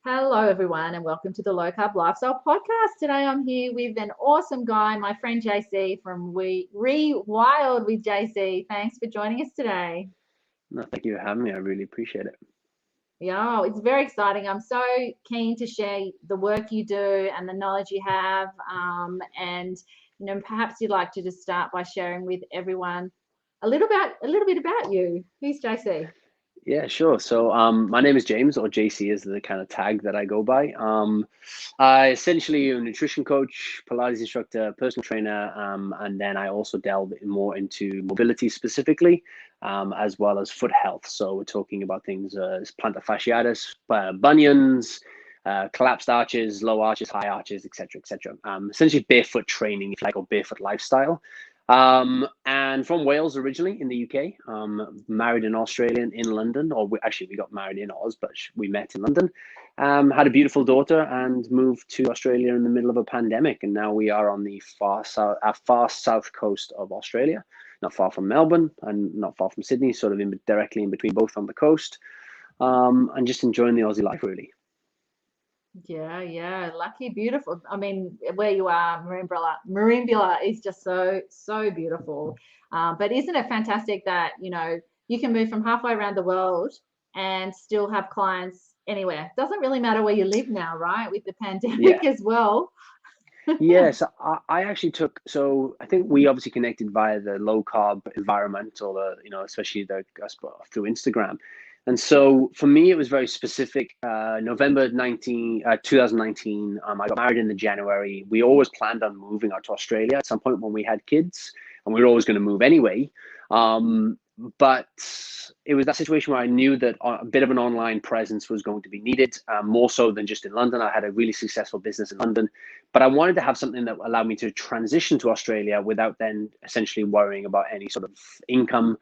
Hello, everyone, and welcome to the Low Carb Lifestyle Podcast. Today, I'm here with an awesome guy, my friend JC from Rewild with JC. Thanks for joining us today. No, thank you for having me. I really appreciate it. Yeah, it's very exciting. I'm so keen to share the work you do and the knowledge you have. And perhaps you'd like to just start by sharing with everyone a little bit about you. Who's JC? Yeah, sure. So, my name is James, or JC is the kind of tag that I go by. I essentially am a nutrition coach, Pilates instructor, personal trainer, and then I also delve more into mobility specifically, as well as foot health. So we're talking about things as plantar fasciitis, bunions, collapsed arches, low arches, high arches, etc., etc. Essentially barefoot training, if you like, or barefoot lifestyle. And from Wales originally in the UK, married an Australian in London, or we got married in Oz, but we met in London. Had a beautiful daughter and moved to Australia in the middle of a pandemic. And now we are on the far south coast of Australia, not far from Melbourne and not far from Sydney, sort of directly in between, both on the coast, and just enjoying the Aussie life, really. Yeah. Lucky, beautiful. I mean, where you are, Marimbula is just so beautiful. But isn't it fantastic that, you can move from halfway around the world and still have clients anywhere? Doesn't really matter where you live now, right? With the Yeah. pandemic as well. Yes, I actually took, so I think we obviously connected via the low carb environment, or especially through Instagram. And so for me, it was very specific. November 2019, I got married in the January. We always planned on moving out to Australia at some point when we had kids, and we were always going to move anyway. But it was that situation where I knew that a bit of an online presence was going to be needed, more so than just in London. I had a really successful business in London, but I wanted to have something that allowed me to transition to Australia without then essentially worrying about any sort of income,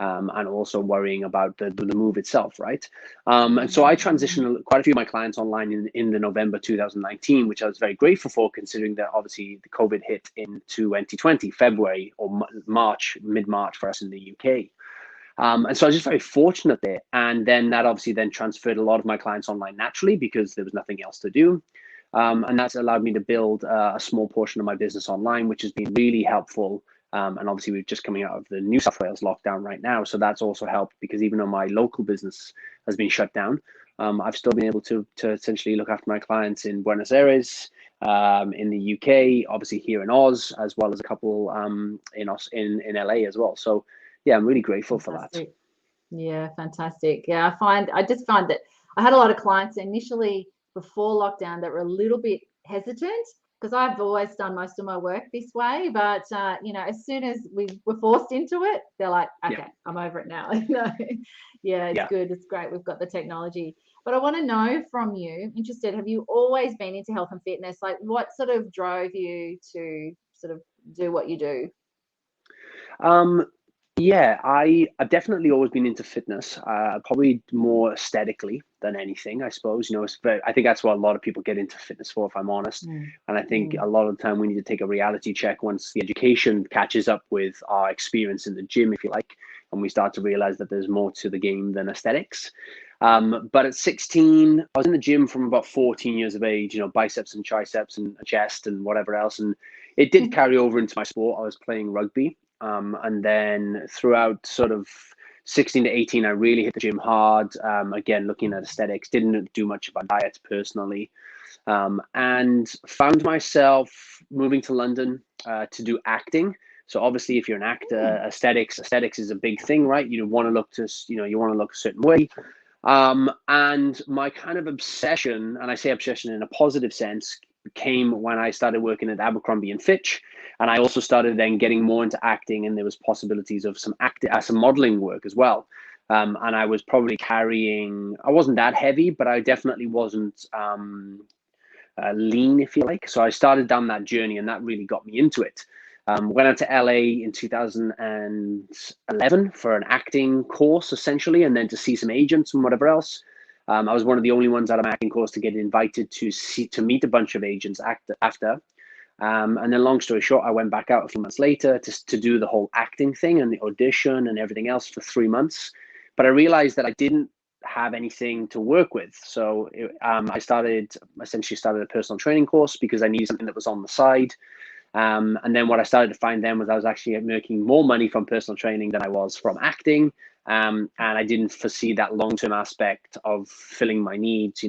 and also worrying about the move itself, right? And so I Mm. transitioned quite a few of my clients online in the November 2019, which I was very grateful for, considering that obviously the COVID hit in 2020, February or March, mid-March for us in the UK. And so I was just very fortunate there. And then that obviously then transferred a lot of my clients online naturally because there was nothing else to do. And that's allowed me to build a small portion of my business online, which has been really helpful. And obviously, we're just coming out of the New South Wales lockdown right now. So that's also helped because even though my local business has been shut down, I've still been able to essentially look after my clients in Buenos Aires, in the UK, obviously here in Oz, as well as a couple in LA as well. So yeah, I'm really grateful for that. Fantastic. Yeah, fantastic. Yeah, I just find that I had a lot of clients initially before lockdown that were a little bit hesitant because I've always done most of my work this way. But as soon as we were forced into it, they're like, Yeah, okay, I'm over it now. Yeah, it's yeah. good. It's great. We've got the technology. But I want to know from you, interested, have you always been into health and fitness? Like what sort of drove you to sort of do what you do? Um, yeah, I've definitely always been into fitness, probably more aesthetically than anything, I suppose. I think that's what a lot of people get into fitness for, if I'm honest. Mm, And I think mm, a lot of the time we need to take a reality check once the education catches up with our experience in the gym, if you like, and we start to realize that there's more to the game than aesthetics. But at 16, I was in the gym from about 14 years of age, biceps and triceps and chest and whatever else. And it did carry over into my sport. I was playing rugby. And then throughout sort of 16 to 18, I really hit the gym hard. Again, looking at aesthetics, didn't do much about diet personally, and found myself moving to London to do acting. So obviously, if you're an actor, mm. aesthetics is a big thing, right? You want to look you want to look a certain way. And my kind of obsession, and I say obsession in a positive sense, came when I started working at Abercrombie and Fitch, and I also started then getting more into acting, and there was possibilities of some modeling work as well. And I was probably carrying, I wasn't that heavy, but I definitely wasn't lean, if you like. So I started down that journey, and that really got me into it. Went out to LA in 2011 for an acting course, essentially, and then to see some agents and whatever else. I was one of the only ones out of my acting course to get invited to meet a bunch of agents after. And then, long story short, I went back out a few months later to do the whole acting thing and the audition and everything else for 3 months. But I realized that I didn't have anything to work with. So I essentially started a personal training course because I needed something that was on the side. And then what I started to find then was I was actually making more money from personal training than I was from acting. And I didn't foresee that long-term aspect of filling my needs,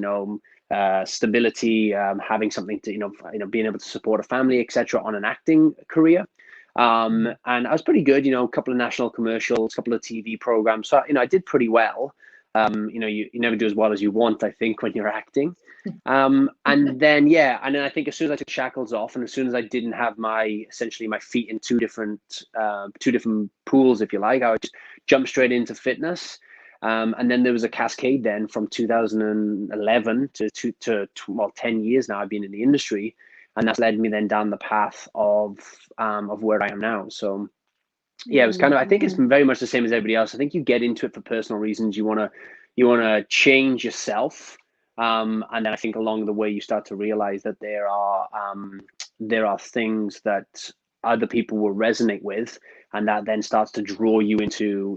stability, having something to, being able to support a family, etc., on an acting career. And I was pretty good, a couple of national commercials, a couple of TV programs. So, I did pretty well. You never do as well as you want, I think, when you're acting. And then I think as soon as I took shackles off, and as soon as I didn't have essentially my feet in two different pools, if you like, I would just jump straight into fitness. And then there was a cascade then from 2011 to 10 years now I've been in the industry, and that's led me then down the path of where I am now. So it was kind of, I think it's very much the same as everybody else. I think you get into it for personal reasons. You want to change yourself. And then I think along the way you start to realize that there are things that other people will resonate with, and that then starts to draw you into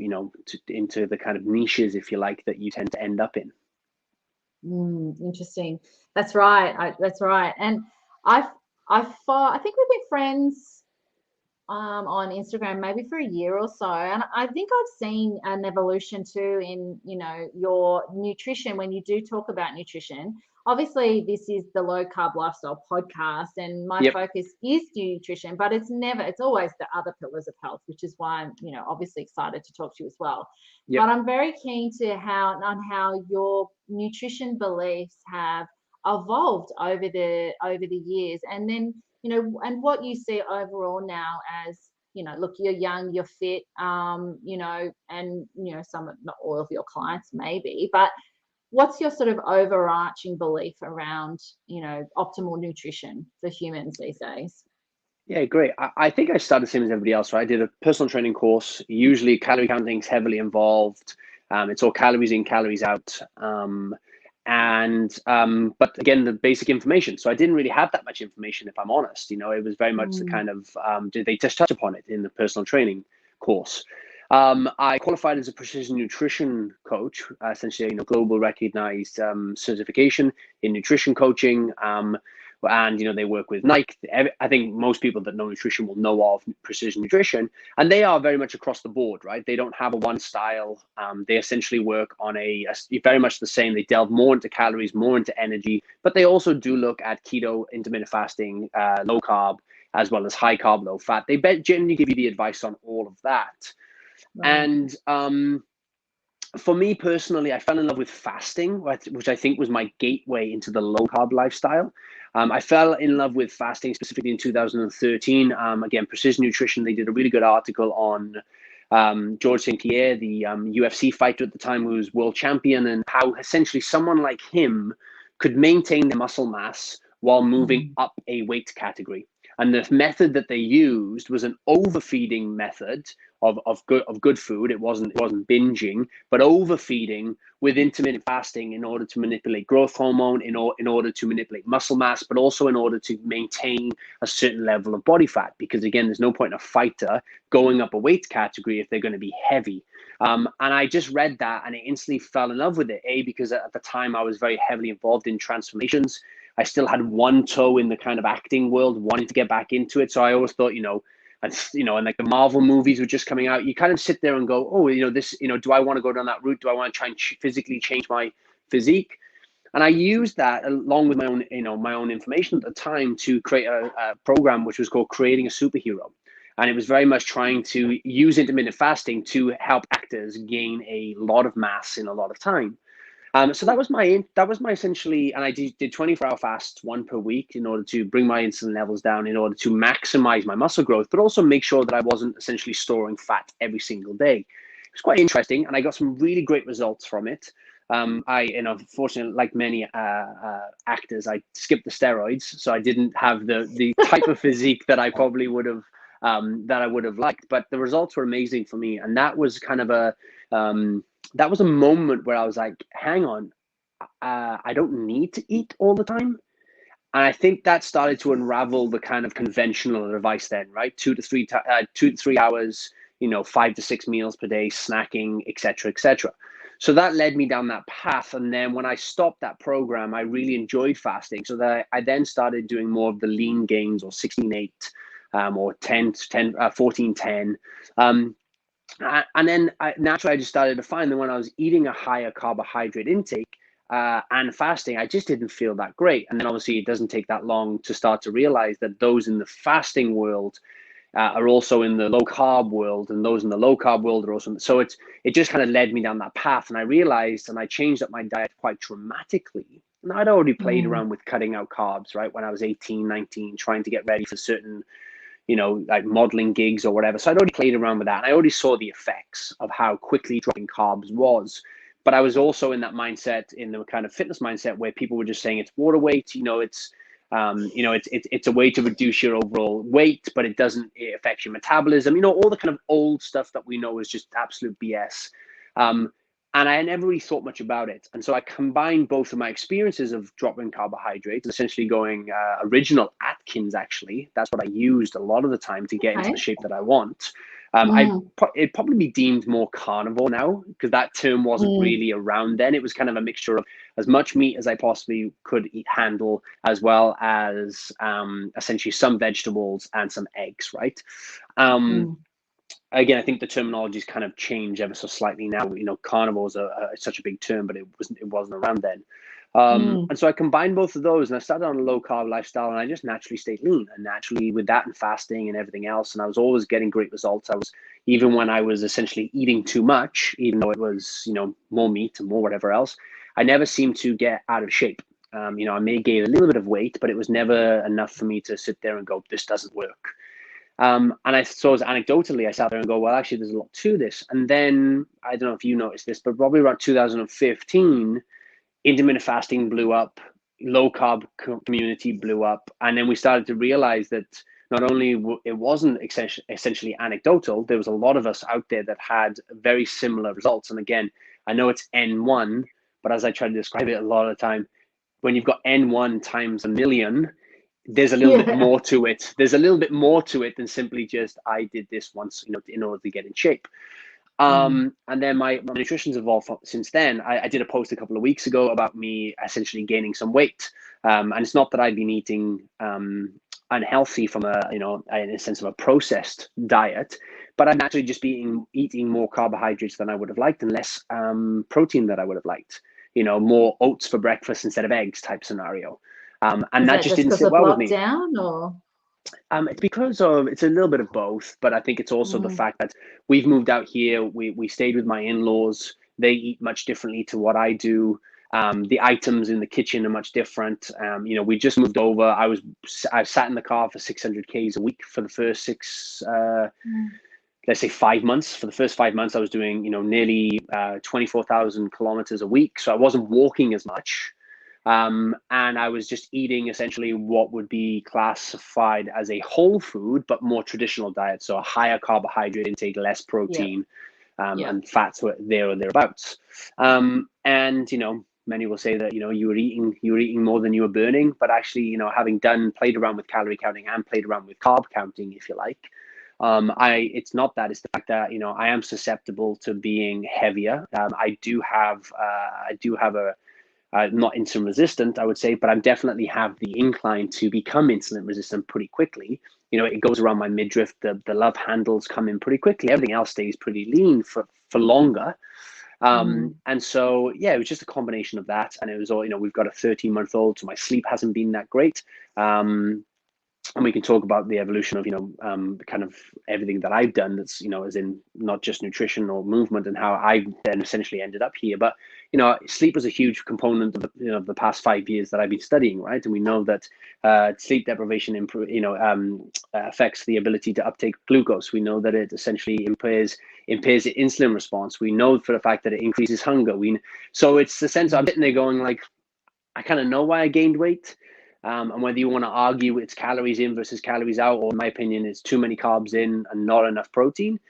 into the kind of niches, if you like, that you tend to end up in. Interesting. That's right. That's right. And I think we've been friends on Instagram maybe for a year or so, and I think I've seen an evolution too in your nutrition. When you do talk about nutrition, obviously this is the Low Carb Lifestyle podcast, and my focus is nutrition, but it's always the other pillars of health, which is why I'm obviously excited to talk to you as well. But I'm very keen to how your nutrition beliefs have evolved over the years, and then and what you see overall now as, look, you're young, you're fit, and, some, not all of your clients maybe, but what's your sort of overarching belief around, optimal nutrition for humans these days? Yeah, great. I think I started the same as everybody else, right? I did a personal training course. Usually calorie counting is heavily involved. It's all calories in, calories out. But again, the basic information. So I didn't really have that much information, if I'm honest. It was very much the kind of, they just touch upon it in the personal training course. I qualified as a precision nutrition coach, essentially, global recognized certification in nutrition coaching. And they work with Nike. I think most people that know nutrition will know of precision nutrition, and they are very much across the board, right? They don't have a one style. They essentially work on a very much the same. They delve more into calories, more into energy, but they also do look at keto, intermittent fasting, low carb, as well as high carb, low fat. They generally give you the advice on all of that. Right. And for me personally, I fell in love with fasting, which I think was my gateway into the low carb lifestyle. I fell in love with fasting specifically in 2013. Again, Precision Nutrition, they did a really good article on George St. Pierre, the UFC fighter at the time, who was world champion, and how essentially someone like him could maintain their muscle mass while moving up a weight category. And the method that they used was an overfeeding method of good food. It wasn't binging, but overfeeding with intermittent fasting in order to manipulate growth hormone, in order to manipulate muscle mass, but also in order to maintain a certain level of body fat. Because again, there's no point in a fighter going up a weight category if they're going to be heavy. And I just read that and I instantly fell in love with it. Because at the time I was very heavily involved in transformations. I still had one toe in the kind of acting world, wanting to get back into it. So I always thought, and like the Marvel movies were just coming out, you kind of sit there and go, oh, do I want to go down that route? Do I want to try and physically change my physique? And I used that along with my own information at the time to create a program which was called Creating a Superhero. And it was very much trying to use intermittent fasting to help actors gain a lot of mass in a lot of time. So that was my essentially, and I did 24-hour fasts, one per week, in order to bring my insulin levels down, in order to maximize my muscle growth, but also make sure that I wasn't essentially storing fat every single day. It was quite interesting, and I got some really great results from it. Fortunately, like many actors, I skipped the steroids, so I didn't have the type of physique that I probably would have liked. But the results were amazing for me, and that was kind of that was a moment where I was like, hang on, I don't need to eat all the time. And I think that started to unravel the kind of conventional advice then, right? 2 to 3 hours, 5 to 6 meals per day, snacking, etc., etc. So that led me down that path. And then when I stopped that program, I really enjoyed fasting. So that I then started doing more of the lean gains, or 16-8, or 14-10. And then naturally, I just started to find that when I was eating a higher carbohydrate intake and fasting, I just didn't feel that great. And then obviously it doesn't take that long to start to realize that those in the fasting world are also in the low carb world, and those in the low carb world are also. So it just kind of led me down that path, and I realized, and I changed up my diet quite dramatically. And I'd already played around with cutting out carbs, right, when I was 18, 19, trying to get ready for certain, like modeling gigs or whatever. So I'd already played around with that, and I already saw the effects of how quickly dropping carbs was. But I was also in that mindset, in the kind of fitness mindset, where people were just saying it's water weight, it's a way to reduce your overall weight, but it affect your metabolism, all the kind of old stuff that we know is just absolute BS. And I never really thought much about it. And so I combined both of my experiences of dropping carbohydrates, essentially going original Atkins, actually. That's what I used a lot of the time to get into the shape that I want. It'd probably be deemed more carnivore now, because that term wasn't really around then. It was kind of a mixture of as much meat as I possibly could handle, as well as essentially some vegetables and some eggs, right? Again, I think the terminology's kind of changed ever so slightly now. Carnivores are such a big term, but it wasn't around then. And so I combined both of those, and I started on a low carb lifestyle, and I just naturally stayed lean, and naturally with that and fasting and everything else. And I was always getting great results. Even when I was essentially eating too much, even though it was, more meat and more whatever else, I never seemed to get out of shape. I may gain a little bit of weight, but it was never enough for me to sit there and go, this doesn't work. And I suppose anecdotally, I sat there and go, well, actually, there's a lot to this. And then, I don't know if you noticed this, but probably around 2015, intermittent fasting blew up, low carb community blew up. And then we started to realize that not only it wasn't essentially anecdotal, there was a lot of us out there that had very similar results. And again, I know it's N1, but as I try to describe it a lot of the time, when you've got N1 times a million, there's a little bit more to it. There's a little bit more to it than simply just, I did this once, in order to get in shape. And then my nutrition's evolved since then. I did a post a couple of weeks ago about me essentially gaining some weight. And it's not that I've been eating unhealthy from in a sense of a processed diet, but I'm actually just eating more carbohydrates than I would have liked, and less protein that I would have liked. More oats for breakfast instead of eggs type scenario. And that just didn't sit well with me. Lockdown, or? It's because it's a little bit of both, but I think it's also the fact that we've moved out here. We stayed with my in-laws. They eat much differently to what I do. The items in the kitchen are much different. We just moved over. I sat in the car for 600 Ks a week for the first let's say 5 months. For the first 5 months, I was doing, nearly 24,000 kilometers a week. So I wasn't walking as much. And I was just eating essentially what would be classified as a whole food, but more traditional diet. So a higher carbohydrate intake, less protein, and fats were there or thereabouts. And, many will say that, you were eating more than you were burning, but actually, having played around with calorie counting and played around with carb counting, if you like, it's not that. It's the fact that, I am susceptible to being heavier. I do have a not insulin resistant, I would say, but I definitely have the incline to become insulin resistant pretty quickly. It goes around my midriff, the love handles come in pretty quickly. Everything else stays pretty lean for longer. And so, it was just a combination of that. And it was all, we've got a 13-month-old, so my sleep hasn't been that great. And we can talk about the evolution of, kind of everything that I've done that's, as in not just nutrition or movement, and how I then essentially ended up here. But, sleep was a huge component of the past 5 years that I've been studying, right? And we know that sleep deprivation affects the ability to uptake glucose. We know that it essentially impairs the insulin response. We know for the fact that it increases hunger. So it's the sense I'm sitting there going, like, I kind of know why I gained weight. And whether you want to argue it's calories in versus calories out, or in my opinion, it's too many carbs in and not enough protein.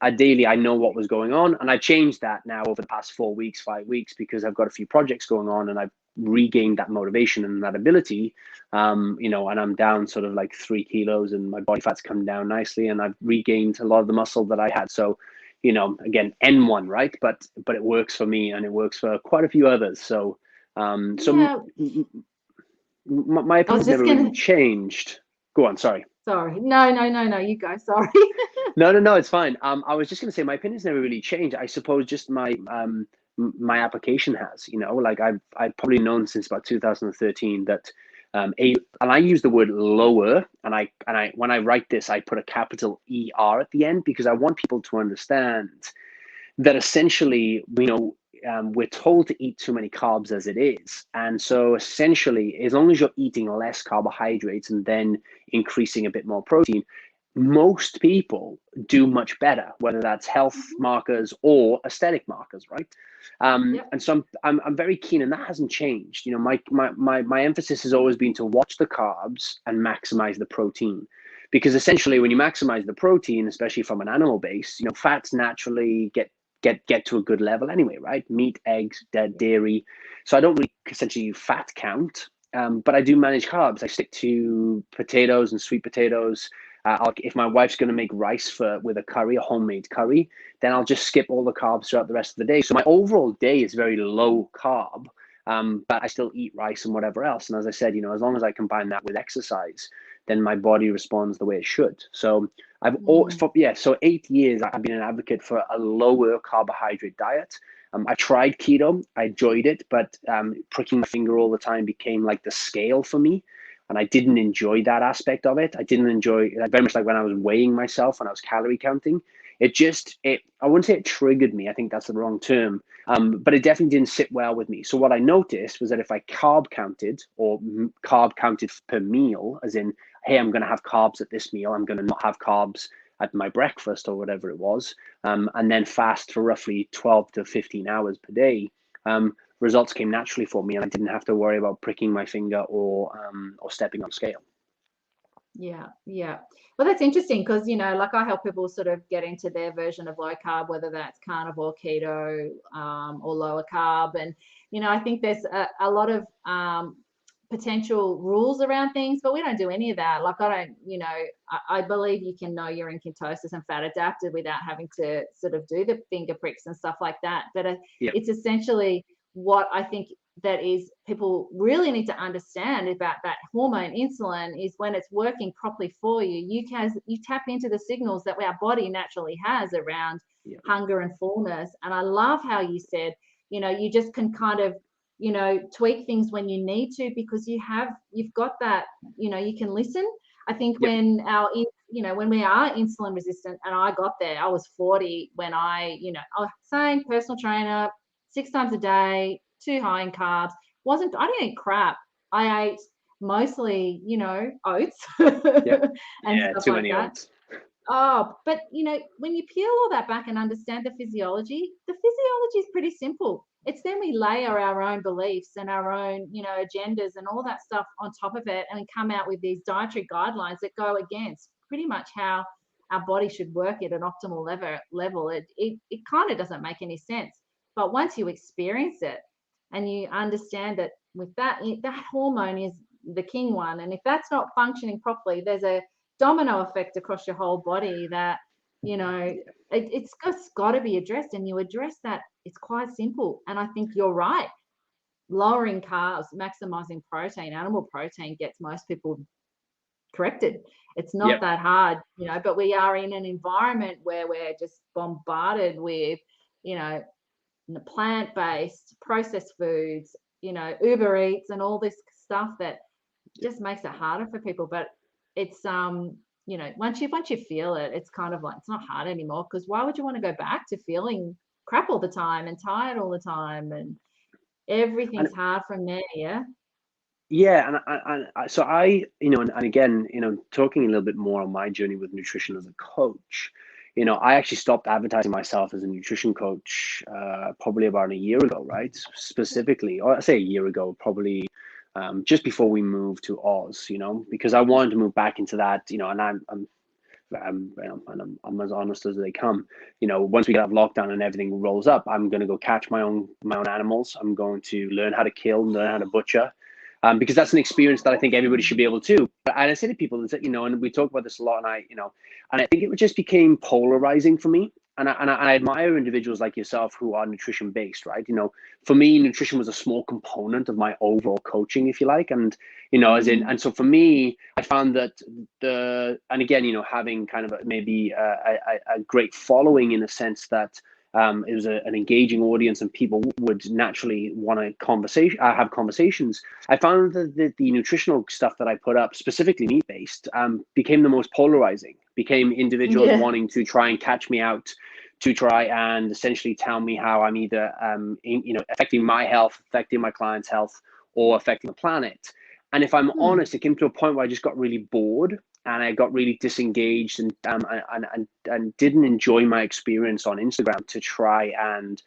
Ideally, I know what was going on, and I changed that now over the past 4 weeks, 5 weeks, because I've got a few projects going on, and I've regained that motivation and that ability. And I'm down sort of like 3 kilos, and my body fat's come down nicely, and I've regained a lot of the muscle that I had. So, again, N1, right? But it works for me, and it works for quite a few others. So Yeah, my I was opinion's just never really gonna. changed. Go on, sorry. Sorry, no, no, no, no. You go. Sorry. No, it's fine. I was just going to say my opinion's never really changed. I suppose just my application has. Like I've probably known since about 2013 that and I use the word lower, and I when I write this I put a capital ER at the end because I want people to understand that essentially, we're told to eat too many carbs as it is. And so essentially, as long as you're eating less carbohydrates and then increasing a bit more protein, most people do much better, whether that's health Mhm. markers or aesthetic markers, right? Yep. And so I'm very keen, and that hasn't changed. My emphasis has always been to watch the carbs and maximize the protein. Because essentially, when you maximize the protein, especially from an animal base, fats naturally get to a good level anyway, right? Meat, eggs, dairy. So I don't really essentially fat count, but I do manage carbs. I stick to potatoes and sweet potatoes. If my wife's going to make rice with a curry, a homemade curry, then I'll just skip all the carbs throughout the rest of the day. So my overall day is very low carb, but I still eat rice and whatever else. And as I said, as long as I combine that with exercise, then my body responds the way it should. So I've always, Mm. so 8 years I've been an advocate for a lower carbohydrate diet. I tried keto, I enjoyed it, but pricking my finger all the time became like the scale for me. And I didn't enjoy that aspect of it. I didn't enjoy it very much like when I was weighing myself, when I was calorie counting. I wouldn't say it triggered me. I think that's the wrong term. But it definitely didn't sit well with me. So what I noticed was that if I carb counted or carb counted per meal, as in, hey, I'm going to have carbs at this meal, I'm going to not have carbs at my breakfast or whatever it was, and then fast for roughly 12 to 15 hours per day, results came naturally for me, and I didn't have to worry about pricking my finger or stepping on scale. Yeah, yeah. Well, that's interesting because, like I help people sort of get into their version of low carb, whether that's carnivore, keto, or lower carb. And, I think there's a lot of potential rules around things, but we don't do any of that. Like, I don't, I believe you can know you're in ketosis and fat adapted without having to sort of do the finger pricks and stuff like that. But Yeah. it's essentially what I think that is people really need to understand about that hormone insulin is when it's working properly for you, you tap into the signals that our body naturally has around Yeah. hunger and fullness. And I love how you said, you just can kind of, tweak things when you need to because you've got that, you can listen. I think Yep. when when we are insulin resistant, and I got there, I was 40 when I was saying personal trainer 6 times a day, too high in carbs. I didn't eat crap. I ate mostly, oats Yep. and Yeah. stuff Too like many that. oats. Oh, but when you peel all that back and understand the physiology is pretty simple. It's then we layer our own beliefs and our own, agendas and all that stuff on top of it and come out with these dietary guidelines that go against pretty much how our body should work at an optimal level. It kind of doesn't make any sense. But once you experience it and you understand that with that hormone is the king one, and if that's not functioning properly, there's a domino effect across your whole body that it's just got to be addressed, and you address that. It's quite simple, and I think you're right. Lowering carbs, maximizing protein, animal protein gets most people corrected. It's not Yep. that hard, but we are in an environment where we're just bombarded with you know plant-based processed foods, Uber Eats and all this stuff that just makes it harder for people. But it's once you feel it, it's kind of like it's not hard anymore, because why would you want to go back to feeling crap all the time and tired all the time and And everything's hard from there? Yeah. yeah, so and again, talking a little bit more on my journey with nutrition as a coach, I actually stopped advertising myself as a nutrition coach probably about a year ago, right? Specifically, or I say a year ago, probably just before we moved to Oz, because I wanted to move back into that, and I'm as honest as they come. Once we get out of lockdown and everything rolls up, I'm going to go catch my own animals. I'm going to learn how to kill, learn how to butcher, because that's an experience that I think everybody should be able to. And I say to people, and we talk about this a lot, and I think it just became polarizing for me. I admire individuals like yourself who are nutrition based, right? For me, nutrition was a small component of my overall coaching, if you like. And, and so for me, I found that and again, having kind of maybe a great following in a sense that it was an engaging audience and people would naturally want to have conversations. I found that the nutritional stuff that I put up, specifically meat-based, became the most polarizing, became individuals wanting to try and catch me out, to try and essentially tell me how I'm either affecting my health, affecting my client's health, or affecting the planet. And if I'm honest, it came to a point where I just got really bored and I got really disengaged and didn't enjoy my experience on Instagram to try and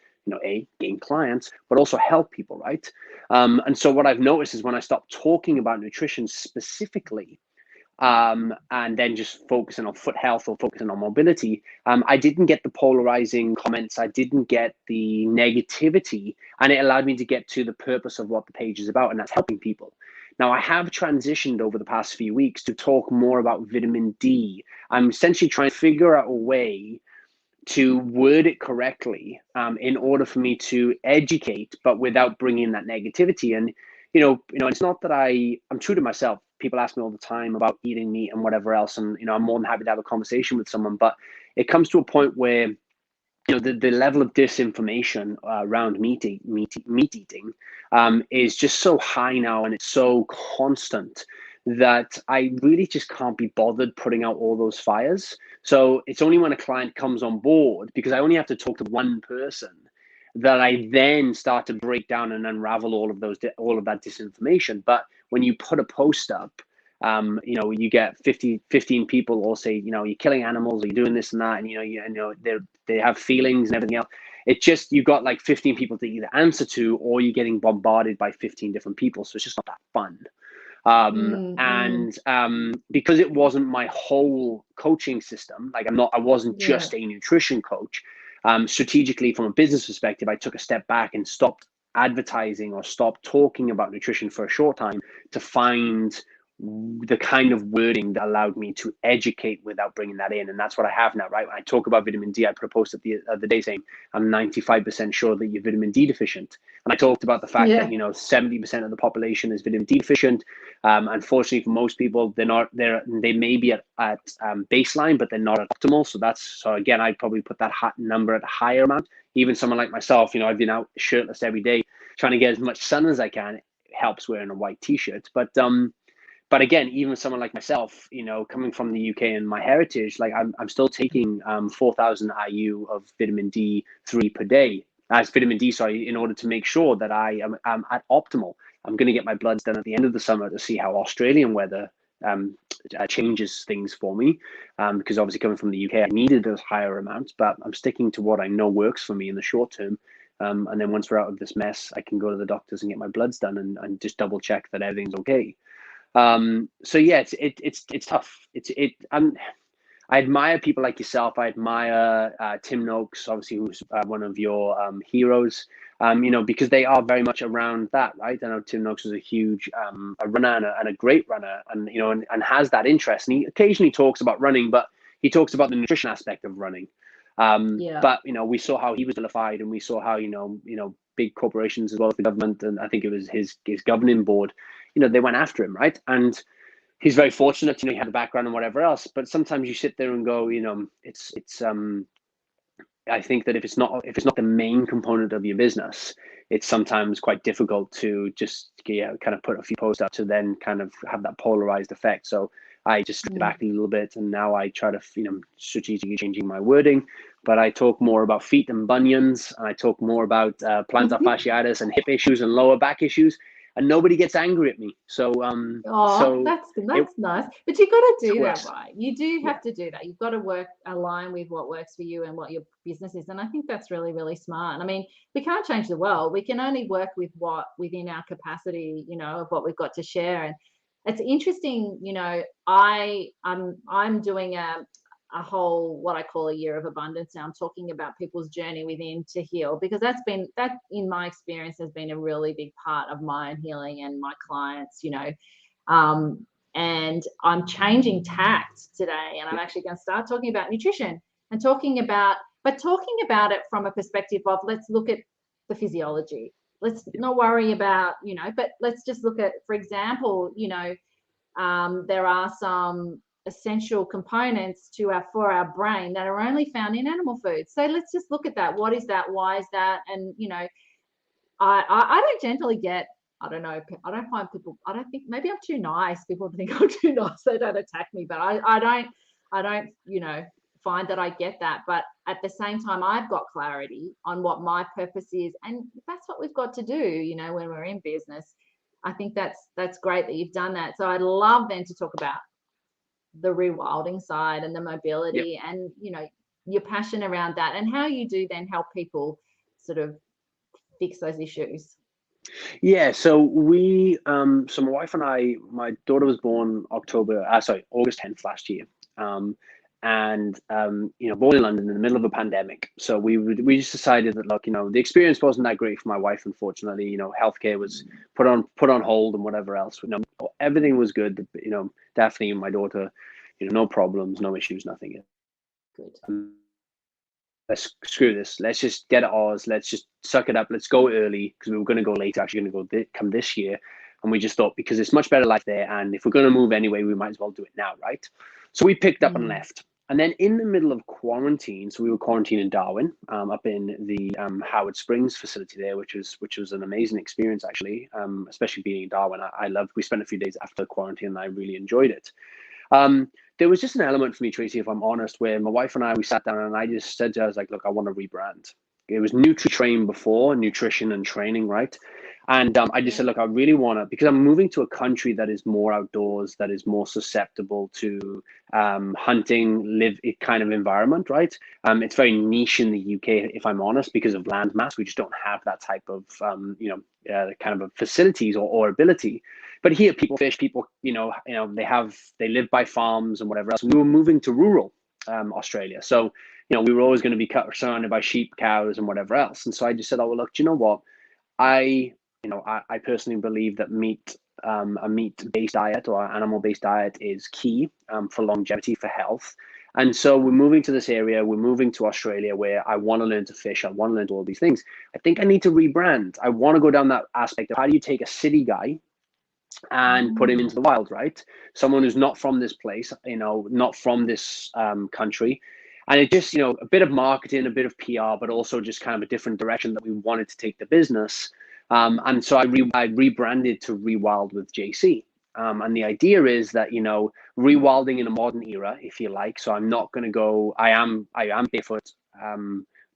gain clients, but also help people, right? And so what I've noticed is when I stopped talking about nutrition specifically, and then just focusing on foot health or focusing on mobility, I didn't get the polarizing comments. I didn't get the negativity, and it allowed me to get to the purpose of what the page is about, and that's helping people. Now, I have transitioned over the past few weeks to talk more about vitamin D. I'm essentially trying to figure out a way to word it correctly in order for me to educate, but without bringing that negativity. And it's not that I'm true to myself. People ask me all the time about eating meat and whatever else, and I'm more than happy to have a conversation with someone. But it comes to a point where the level of disinformation around meat eating is just so high now, and it's so constant that I really just can't be bothered putting out all those fires. So it's only when a client comes on board, because I only have to talk to one person, that I then start to break down and unravel all of that disinformation. But when you put a post up, you get 15 people all say, you're killing animals, or you're doing this and that, and they have feelings and everything else. It just, you've got like 15 people to either answer to, or you're getting bombarded by 15 different people. So it's just not that fun. Because it wasn't my whole coaching system, like I wasn't just a nutrition coach. Strategically, from a business perspective, I took a step back and stopped advertising or stopped talking about nutrition for a short time to find the kind of wording that allowed me to educate without bringing that in. And that's what I have now, right? When I talk about vitamin D, I put a post at the other day saying, I'm 95% sure that you're vitamin D deficient. And I talked about the fact that, 70% of the population is vitamin D deficient. Unfortunately, for most people, they may be at baseline, but they're not at optimal. So again, I'd probably put that number at a higher amount. Even someone like myself, I've been out shirtless every day, trying to get as much sun as I can. It helps wearing a white t-shirt. But again, even someone like myself, coming from the UK and my heritage, like I'm still taking 4,000 IU of vitamin D3 per day, vitamin D, sorry, in order to make sure that I am at optimal. I'm going to get my bloods done at the end of the summer to see how Australian weather changes things for me. Because obviously coming from the UK, I needed those higher amounts, but I'm sticking to what I know works for me in the short term. And then once we're out of this mess, I can go to the doctors and get my bloods done and just double check that everything's okay. So yeah, it's tough. I admire people like yourself. I admire Tim Noakes, obviously, who's one of your heroes. Because they are very much around that, right? I know Tim Noakes is a huge a runner and a great runner, and and has that interest. And he occasionally talks about running, but he talks about the nutrition aspect of running. But we saw how he was vilified, and we saw how big corporations as well as the government, and I think it was his governing board, they went after him, right? And he's very fortunate, he had a background and whatever else. But sometimes you sit there and go, it's I think that if it's not the main component of your business, it's sometimes quite difficult to just kind of put a few posts out to then kind of have that polarized effect. So I just step back a little bit, and now I try to strategically changing my wording. But I talk more about feet and bunions, and I talk more about plantar fasciitis and hip issues and lower back issues, and nobody gets angry at me. So that's nice. But you've got to do that, right? You do have to do that. You've got to align with what works for you and what your business is. And I think that's really, really smart. I mean, we can't change the world. We can only work with what within our capacity, of what we've got to share. And it's interesting, I'm doing a whole, what I call a year of abundance now. I'm talking about people's journey within to heal, because that in my experience has been a really big part of my healing and my clients, and I'm changing tact today, and I'm actually going to start talking about nutrition and talking about but talking about it from a perspective of, let's look at the physiology. Let's not worry about, but let's just look at, for example, there are some essential components for our brain that are only found in animal foods. So let's just look at that. What is that? Why is that? And I don't generally get, I don't know, I don't find people, I don't think, maybe I'm too nice. People think I'm too nice, they don't attack me, but I don't find that I get that. But at the same time, I've got clarity on what my purpose is, and that's what we've got to do, when we're in business. I think that's great that you've done that. So I'd love then to talk about the rewilding side and the mobility, and your passion around that, and how you do then help people sort of fix those issues. Yeah, so so my wife and I, my daughter was born August 10th last year. Born in London in the middle of a pandemic. So we just decided that, look, the experience wasn't that great for my wife, unfortunately. Healthcare was put on hold and whatever else. Everything was good. Daphne and my daughter, no problems, no issues, nothing. Good. Let's screw this. Let's just get it ours. Let's just suck it up. Let's go early, because we were going to go later, actually going to go come this year. And we just thought, because it's much better life there, and if we're going to move anyway, we might as well do it now, right? So we picked up and left. And then in the middle of quarantine, so we were quarantined in Darwin, up in the Howard Springs facility there, which was an amazing experience, actually, especially being in Darwin. We spent a few days after quarantine, and I really enjoyed it. There was just an element for me, Tracey, if I'm honest, where my wife and we sat down, and I just said to her, I was like, look, I want to rebrand. It was Nutri-Train before, nutrition and training, right? And I just said, look, I really want to, because I'm moving to a country that is more outdoors, that is more susceptible to hunting, kind of environment, right? It's very niche in the UK, if I'm honest, because of land mass. We just don't have that type of, kind of facilities or ability. But here, people fish, people, they live by farms and whatever else. We were moving to rural Australia. So, we were always going to be surrounded by sheep, cows, and whatever else. And so I just said, oh, well, look, do you know what? I personally believe that a meat-based diet or an animal-based diet is key for longevity, for health. And so we're moving to this area. We're moving to Australia, where I want to learn to fish. I want to learn to all these things. I think I need to rebrand. I want to go down that aspect of, how do you take a city guy and put him into the wild, right? Someone who's not from this place, not from this country. And it just, a bit of marketing, a bit of PR, but also just kind of a different direction that we wanted to take the business. And so I rebranded to Rewild with JC. And the idea is that, rewilding in a modern era, if you like. So I'm not going to go, I am barefoot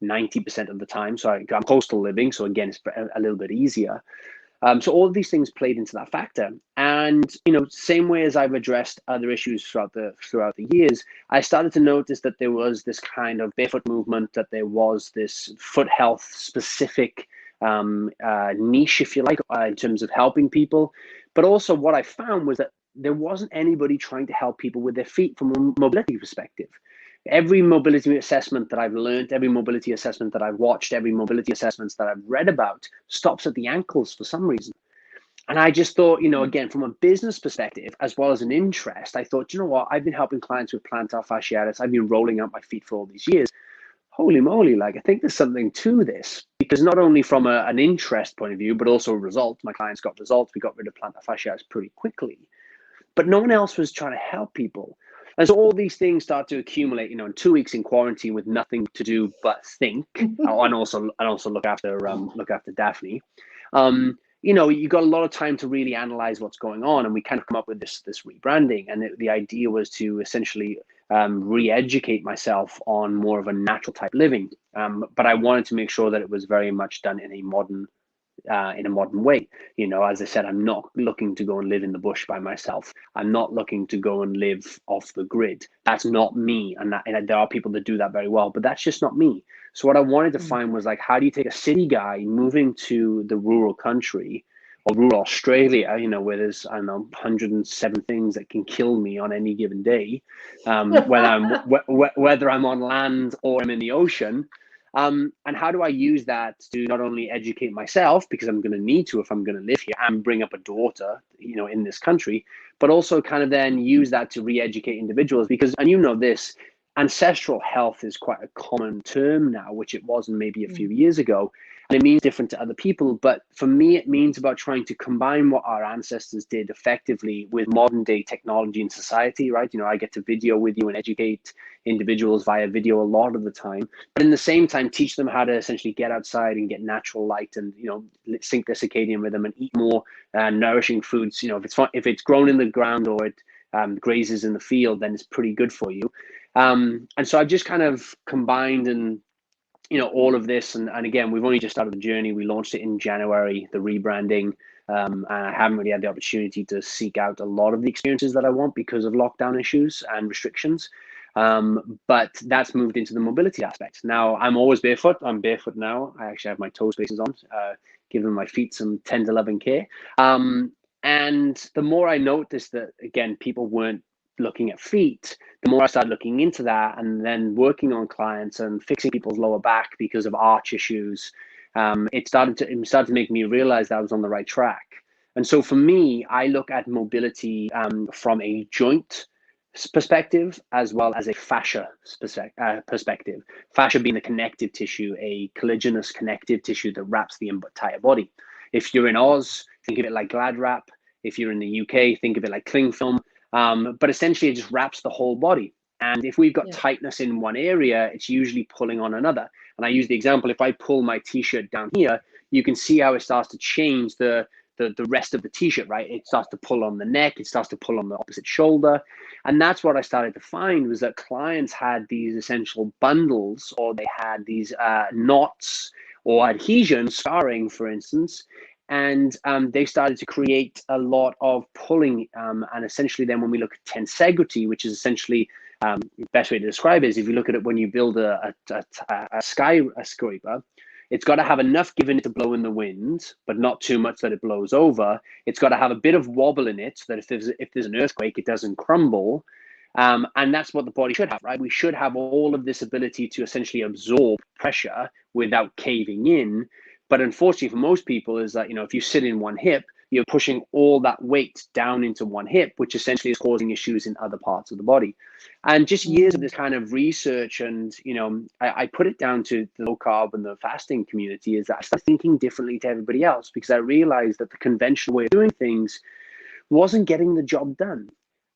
90% of the time. So I'm coastal living. So again, it's a little bit easier. So all of these things played into that factor. And, same way as I've addressed other issues throughout the years, I started to notice that there was this kind of barefoot movement, that there was this foot health specific niche, if you like, in terms of helping people. But also what I found was that there wasn't anybody trying to help people with their feet from a mobility perspective. Every mobility assessment that I've learned, every mobility assessment that I've watched, every mobility assessments that I've read about stops at the ankles for some reason. And I just thought, again, from a business perspective, as well as an interest, I thought, you know what, I've been helping clients with plantar fasciitis. I've been rolling out my feet for all these years. Holy moly, I think there's something to this, because not only from an interest point of view, but also a result. My clients got results. We got rid of plantar fasciitis pretty quickly, but no one else was trying to help people. And so all these things start to accumulate, in 2 weeks in quarantine with nothing to do but think, and also look after Daphne. You got a lot of time to really analyze what's going on, and we kind of come up with this rebranding. And the idea was to essentially re-educate myself on more of a natural type living, but I wanted to make sure that it was very much done in a modern way. As I said, I'm not looking to go and live in the bush by myself. I'm not looking to go and live off the grid. That's not me. And there are people that do that very well, but that's just not me. So what I wanted to find was, how do you take a city guy moving to the rural country or rural Australia, where there's, 107 things that can kill me on any given day, whether I'm on land or I'm in the ocean. And how do I use that to not only educate myself, because I'm going to need to if I'm going to live here and bring up a daughter, in this country, but also kind of then use that to re-educate individuals, because, and this, ancestral health is quite a common term now, which it wasn't maybe a few Mm. years ago. And it means different to other people. But for me, it means about trying to combine what our ancestors did effectively with modern day technology and society, right? You know, I get to video with you and educate individuals via video a lot of the time, but in the same time, teach them how to essentially get outside and get natural light and, you know, sync their circadian rhythm and eat more nourishing foods. You know, if it's grown in the ground or it grazes in the field, then it's pretty good for you. And so I've just kind of combined and, you know, all of this. And again, we've only just started the journey. We launched it in January, the rebranding. And I haven't really had the opportunity to seek out a lot of the experiences that I want because of lockdown issues and restrictions. But that's moved into the mobility aspect. Now I'm always barefoot. I'm barefoot now. I actually have my toe spacers on, giving my feet some tender loving care. And the more I noticed that, again, people weren't looking at feet, the more I started looking into that and then working on clients and fixing people's lower back because of arch issues. It started to make me realize that I was on the right track. And so for me, I look at mobility from a joint perspective as well as a fascia perspective. Fascia being the connective tissue, a collagenous connective tissue that wraps the entire body. If you're in Oz, think of it like Glad wrap. If you're in the UK, think of it like cling film. But essentially, it just wraps the whole body. And if we've got tightness in one area, it's usually pulling on another. And I use the example, if I pull my t-shirt down here, you can see how it starts to change the rest of the t-shirt, right? It starts to pull on the neck, it starts to pull on the opposite shoulder. And that's what I started to find was that clients had these essential bundles, or they had these knots or adhesion, scarring, for instance. And they started to create a lot of pulling. And essentially then when we look at tensegrity, which is essentially the best way to describe it is if you look at it when you build a skyscraper, it's got to have enough given it to blow in the wind, but not too much that it blows over. It's got to have a bit of wobble in it so that if there's an earthquake, it doesn't crumble. And that's what the body should have, right? We should have all of this ability to essentially absorb pressure without caving in. But unfortunately for most people is that, you know, if you sit in one hip, you're pushing all that weight down into one hip, which essentially is causing issues in other parts of the body. And just years of this kind of research and, you know, I put it down to the low carb and the fasting community is that I started thinking differently to everybody else because I realized that the conventional way of doing things wasn't getting the job done.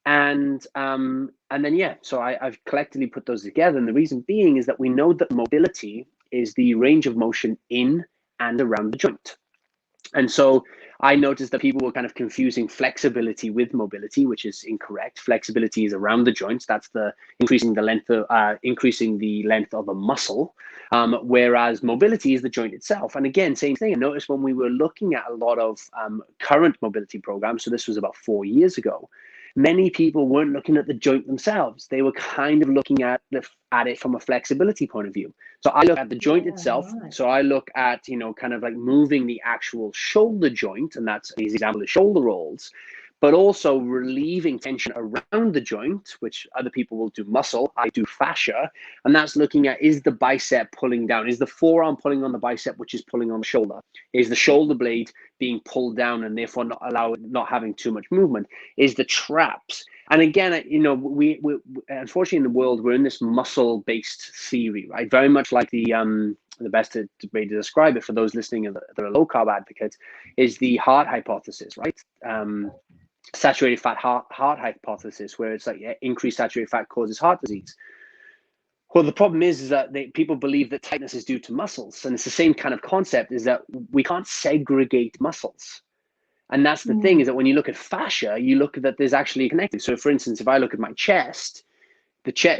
And then, so I've collectively put those together. And the reason being is that we know that mobility is the range of motion in and around the joint. And so I noticed that people were kind of confusing flexibility with mobility, which is incorrect. Flexibility is around the joints. That's the increasing the length of a muscle, whereas mobility is the joint itself. And again, same thing. I noticed when we were looking at a lot of current mobility programs, so this was about 4 years ago, many people weren't looking at the joint themselves. They were kind of looking at it from a flexibility point of view. So I look at the joint itself. Right. So I look at, you know, kind of like moving the actual shoulder joint, and that's an example of shoulder rolls, but also relieving tension around the joint, which other people will do muscle. I do fascia, and that's looking at, is the bicep pulling down? Is the forearm pulling on the bicep, which is pulling on the shoulder? Is the shoulder blade being pulled down and therefore not having too much movement? Is the traps? And again, you know, we unfortunately in the world, we're in this muscle-based theory, right? Very much like the best way to describe it for those listening that are low-carb advocates is the heart hypothesis, right? Saturated fat heart hypothesis, where it's like increased saturated fat causes heart disease. Well, the problem is that people believe that tightness is due to muscles, and it's the same kind of concept, is that we can't segregate muscles. And that's the thing, is that when you look at fascia, you look at that there's actually connected. So for instance, if I look at my chest,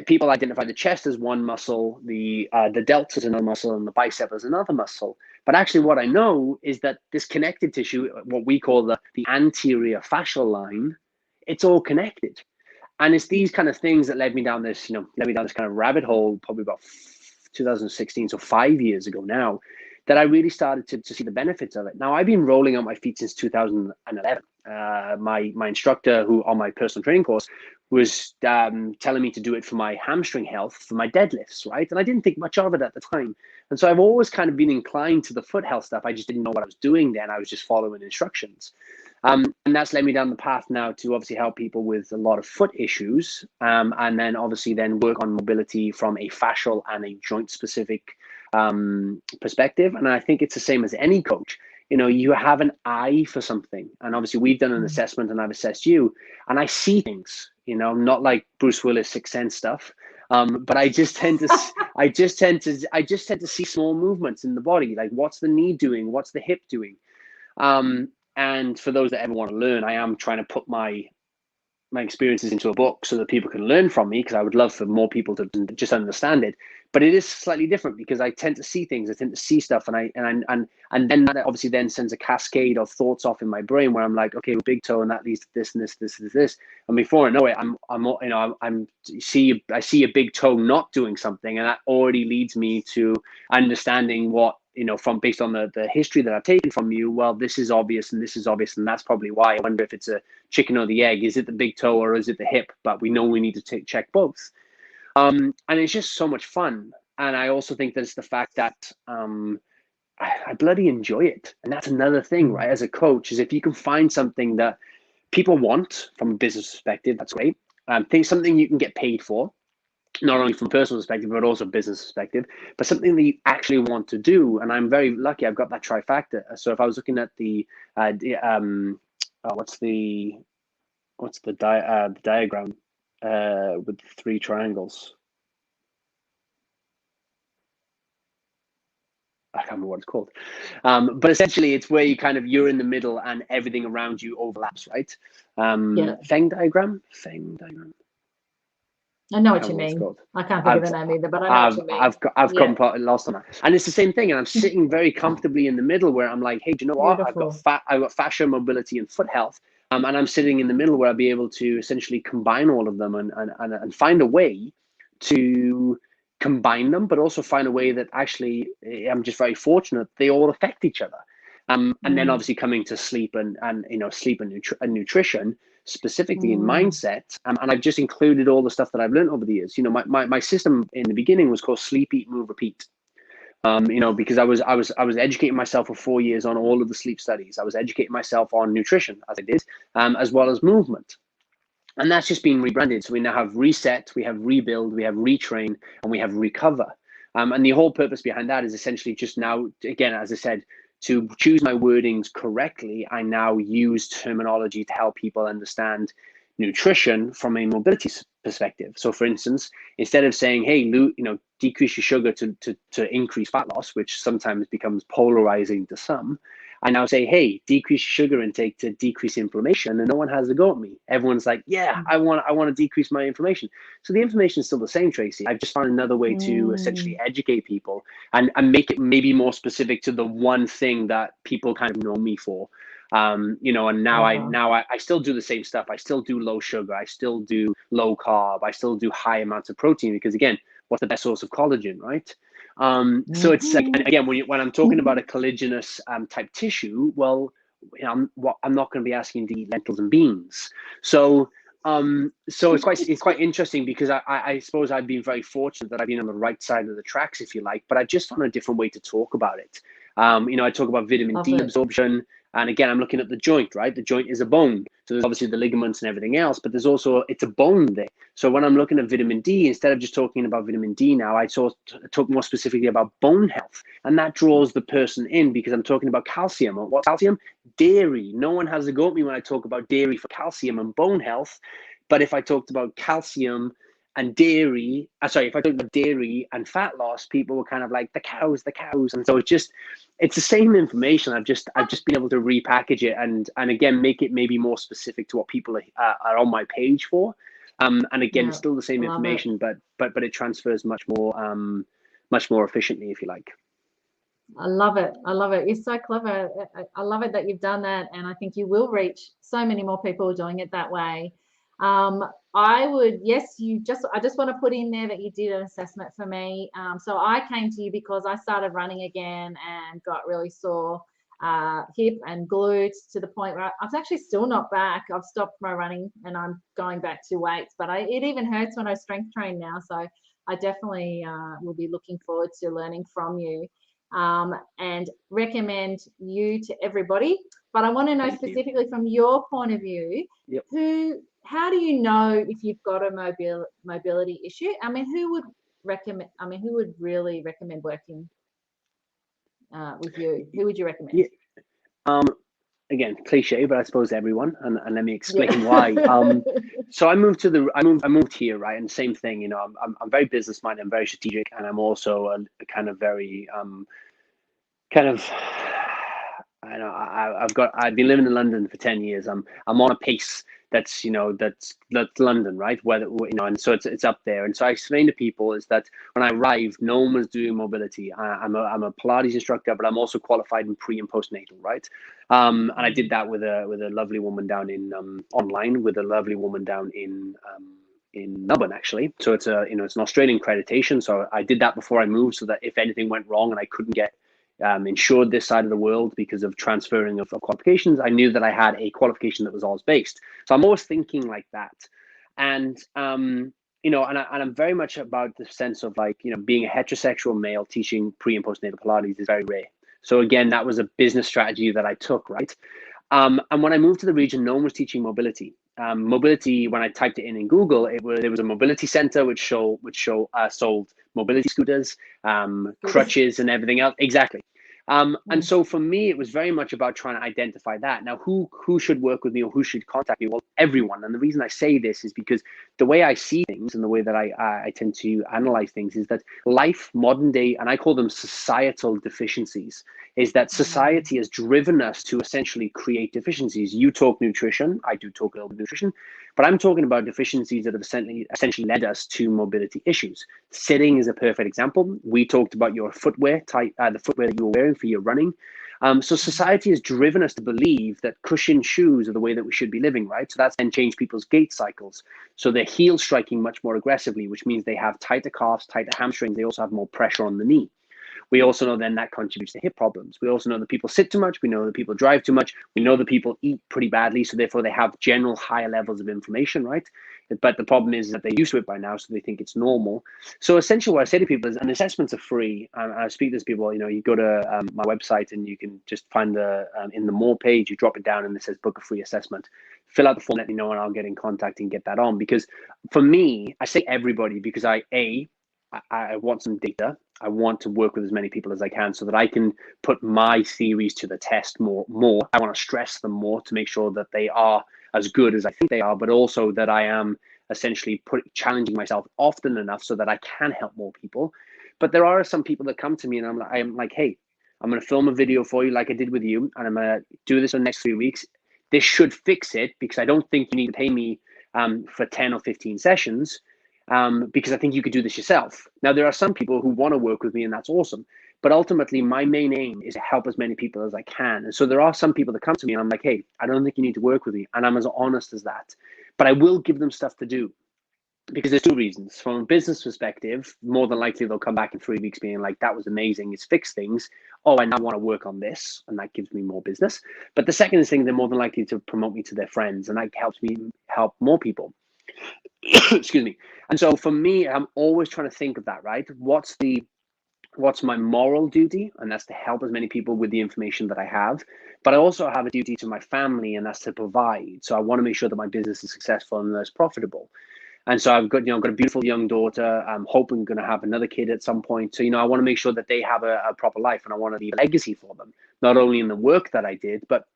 people identify the chest as one muscle, the delts as another muscle, and the bicep as another muscle. But actually what I know is that this connective tissue, what we call the anterior fascial line, it's all connected. And it's these kind of things that led me down this kind of rabbit hole, probably about 2016, so 5 years ago now, that I really started to see the benefits of it. Now, I've been rolling on my feet since 2011. My instructor, who on my personal training course, was telling me to do it for my hamstring health, for my deadlifts, right? And I didn't think much of it at the time. And so I've always kind of been inclined to the foot health stuff. I just didn't know what I was doing then. I was just following instructions. And that's led me down the path now to obviously help people with a lot of foot issues, and then obviously then work on mobility from a fascial and a joint specific perspective. And I think it's the same as any coach. You know, you have an eye for something, and obviously we've done an assessment, and I've assessed you, and I see things. You know, not like Bruce Willis Sixth Sense stuff, but I just tend to, I just tend to see small movements in the body, like what's the knee doing, what's the hip doing. And for those that ever want to learn, I am trying to put my experiences into a book so that people can learn from me, because I would love for more people to just understand it. But it is slightly different because I tend to see things, I tend to see stuff, and then that obviously then sends a cascade of thoughts off in my brain where I'm like, okay, well, big toe, and that leads to this and this, and before I know it, I see a big toe not doing something, and that already leads me to understanding what, you know, from based on the history that I've taken from you. Well, this is obvious, and this is obvious, and that's probably why. I wonder if it's a chicken or the egg. Is it the big toe or is it the hip? But we know we need to check both. And it's just so much fun. And I also think there's the fact that I bloody enjoy it. And that's another thing, right? As a coach, is if you can find something that people want from a business perspective, that's great. Think something you can get paid for, not only from a personal perspective, but also business perspective, but something that you actually want to do. And I'm very lucky I've got that trifactor. So if I was looking at the what's the diagram with the three triangles? I can't remember what it's called. But essentially it's where you're in the middle and everything around you overlaps, right? Venn diagram. I know what you mean. I can't think of the name either, but I know what you mean. I've completely lost on that. And it's the same thing. And I'm sitting very comfortably in the middle where I'm like, hey, do you know what? I've got fascia, mobility, and foot health. And I'm sitting in the middle where I'll be able to essentially combine all of them and find a way to combine them, but also find a way that actually I'm just very fortunate they all affect each other. And then obviously coming to sleep and sleep and nutrition, specifically in mindset, and I've just included all the stuff that I've learned over the years. You know, my system in the beginning was called sleep, eat, move, repeat. Because I was educating myself for 4 years on all of the sleep studies. I was educating myself on nutrition, as I did, as well as movement. And that's just been rebranded. So we now have reset, we have rebuild, we have retrain, and we have recover. And the whole purpose behind that is essentially just now, again, as I said, to choose my wordings correctly, I now use terminology to help people understand nutrition from a mobility perspective. So for instance, instead of saying, hey, decrease your sugar to increase fat loss, which sometimes becomes polarizing to some, I now say, hey, decrease your sugar intake to decrease inflammation, and no one has a go at me. Everyone's like, yeah, I want to decrease my inflammation. So the information is still the same, Tracey. I've just found another way to essentially educate people and make it maybe more specific to the one thing that people kind of know me for. And now I still do the same stuff. I still do low sugar. I still do low carb. I still do high amounts of protein because, again, what's the best source of collagen, right? So it's like, and again, when I'm talking about a collagenous type tissue, well, I'm not going to be asking to eat lentils and beans. So it's quite interesting because I suppose I've been very fortunate that I've been on the right side of the tracks, if you like, but I just found a different way to talk about it. I talk about vitamin D absorption. And again, I'm looking at the joint, right? The joint is a bone. So there's obviously the ligaments and everything else, but there's also, it's a bone there. So when I'm looking at vitamin D, instead of just talking about vitamin D now, I talk more specifically about bone health. And that draws the person in because I'm talking about calcium. What's calcium? Dairy. No one has a go at me when I talk about dairy for calcium and bone health. But if I talked about calcium and dairy, if I talked about dairy and fat loss, people were kind of like, the cows. And so it's the same information. I've just been able to repackage it and again, make it maybe more specific to what people are on my page for. And again, still the same information, but it transfers much more efficiently, if you like. I love it. You're so clever. I love it that you've done that. And I think you will reach so many more people doing it that way. I just want to put in there that you did an assessment for me. So I came to you because I started running again and got really sore hip and glute to the point where I'm actually still not back. I've stopped my running and I'm going back to weights, but it even hurts when I strength train now. So I definitely will be looking forward to learning from you and recommend you to everybody. But I want to know Thank you. specifically from your point of view, Yep. how do you know if you've got a mobility issue? I mean, who would recommend? I mean, who would really recommend working with you? Who would you recommend? Yeah. Again, cliche, but I suppose everyone, and let me explain Yeah. why. So I moved here, right? And same thing, you know, I'm very business minded, I'm very strategic, and I'm also a kind of very kind of I know I've been living in London for 10 years. I'm on a pace that's, you know, that's London, right? Whether, you know, and so it's up there. And so I explain to people is that when I arrived, no one was doing mobility. I'm a Pilates instructor, but I'm also qualified in pre and postnatal, right? And I did that with a lovely woman down in online with a lovely woman down in Melbourne, actually. So it's it's an Australian accreditation. So I did that before I moved, so that if anything went wrong and I couldn't get insured this side of the world because of transferring of qualifications, I knew that I had a qualification that was Oz based. So I'm always thinking like that. And, you know, and I'm very much about the sense of, like, you know, being a heterosexual male teaching pre and postnatal Pilates is very rare. So again, that was a business strategy that I took, right? And when I moved to the region, no one was teaching mobility. Mobility, when I typed it in Google, there was a mobility center which sold mobility scooters, crutches, and everything else. Exactly. And so for me, it was very much about trying to identify that. Now, who should work with me or who should contact me? Well, everyone. And the reason I say this is because the way I see things and the way that I tend to analyze things is that life, modern day, and I call them societal deficiencies, is that society has driven us to essentially create deficiencies. You talk nutrition, I do talk a little bit nutrition, but I'm talking about deficiencies that have essentially led us to mobility issues. Sitting is a perfect example. We talked about your footwear type, the footwear that you were wearing for your running. So society has driven us to believe that cushioned shoes are the way that we should be living, right? So that's then changed people's gait cycles. So they're heel striking much more aggressively, which means they have tighter calves, tighter hamstrings. They also have more pressure on the knee. We also know then that contributes to hip problems. We also know that people sit too much. We know that people drive too much. We know that people eat pretty badly. So therefore they have general higher levels of inflammation, right? But the problem is that they're used to it by now, so they think it's normal. So essentially what I say to people is, and assessments are free. And I speak to these people, you know, you go to my website and you can just find in the more page, you drop it down and it says book a free assessment. Fill out the form, let me know, and I'll get in contact and get that on. Because for me, I say everybody because I want some data. I want to work with as many people as I can so that I can put my theories to the test more. I want to stress them more to make sure that they are as good as I think they are, but also that I am essentially challenging myself often enough so that I can help more people. But there are some people that come to me and I'm like, hey, I'm going to film a video for you like I did with you, and I'm going to do this in the next 3 weeks. This should fix it, because I don't think you need to pay me for 10 or 15 sessions. Because I think you could do this yourself. Now, there are some people who want to work with me, and that's awesome. But ultimately, my main aim is to help as many people as I can. And so there are some people that come to me and I'm like, hey, I don't think you need to work with me. And I'm as honest as that. But I will give them stuff to do, because there's two reasons. From a business perspective, more than likely they'll come back in 3 weeks being like, that was amazing, it's fixed things. Oh, I now want to work on this, and that gives me more business. But the second thing, they're more than likely to promote me to their friends, and that helps me help more people. Excuse me. And so for me, I'm always trying to think of that, right? What's my moral duty? And that's to help as many people with the information that I have. But I also have a duty to my family, and that's to provide. So I want to make sure that my business is successful and that's profitable. And so I've got a beautiful young daughter. I'm hoping going to have another kid at some point. So, I want to make sure that they have a proper life, and I want to leave a legacy for them, not only in the work that I did, but,